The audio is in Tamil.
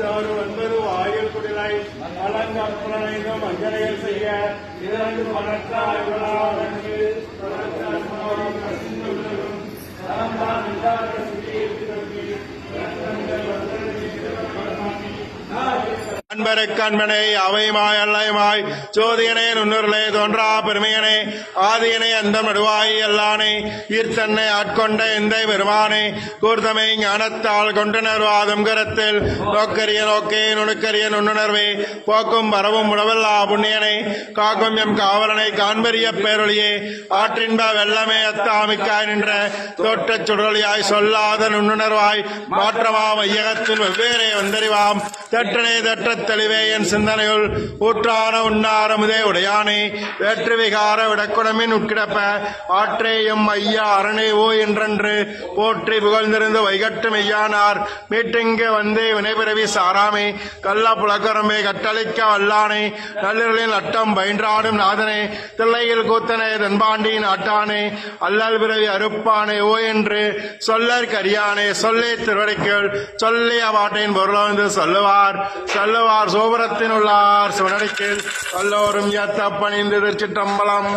9 ஆயுள் குடிலை அலங்கற்பனையும் அஞ்சலைகள் செய்ய 2 மணற்ற ஆய்வுகளாவதற்கு அன்பனை அவைமாய் அல்லைமாய் ஜோதியனே நுண்ணுருளே தோன்றா பெருமையனே ஆதியனே அந்த நடுவாய் எல்லானே ஈர்த்தன்னை ஆட்கொண்ட எந்த பெருமானே கூர்த்தமை ஞானத்தால் கொண்டனர் வாதம் கரத்தில் நோக்கரிய நோக்கே நுணுக்கரிய நுண்ணுணர்வே போக்கும் பரவும் உணவல்லா புண்ணியனை காக்கும் எம் காவலனை காண்பரிய பேரொழியே ஆற்றின்ப வெள்ளமே அத்தாமிக்காய் நின்ற தோற்றச் சுடரொளியாய் சொல்லாத நுண்ணுணர்வாய் மாற்றமா மையகத்தின் வெவ்வேறே வந்தறிவாம் தற்றனே தற்ற தெளிவே என் சிந்தனையுள் ஊற்றான உண்ணாரமுதே உடையானே வேற்று விகார விடக்குடமின் உட்கிடப்ப ஆற்றேயும் ஐயா அரணே ஓ என்றென்று போற்றி புகழ்ந்திருந்து வைகட்டு மெய்யானார் மீட்டிங்க வந்தே வினைபிறவி சாராமே கள்ள புலக்கரமே கட்டளிக்க வல்லானே நல்லிரலின் அட்டம் பயின்றாடும் நாதனே தில்லையில் கூத்தனே தென்பாண்டி நாட்டானே அல்லல் பிறவி அறுப்பானே ஓ என்று சொல்லற் கரியானே சொல்லே திருவடிக்குள் சொல்லி அவாட்டின் பொருளந்து சொல்லுவார் சோபரத்தின் உள்ளார் சிவனடிக்கில் எல்லோரும் ஏத்த பணிந்து திருச்சிற்றம்பலம்.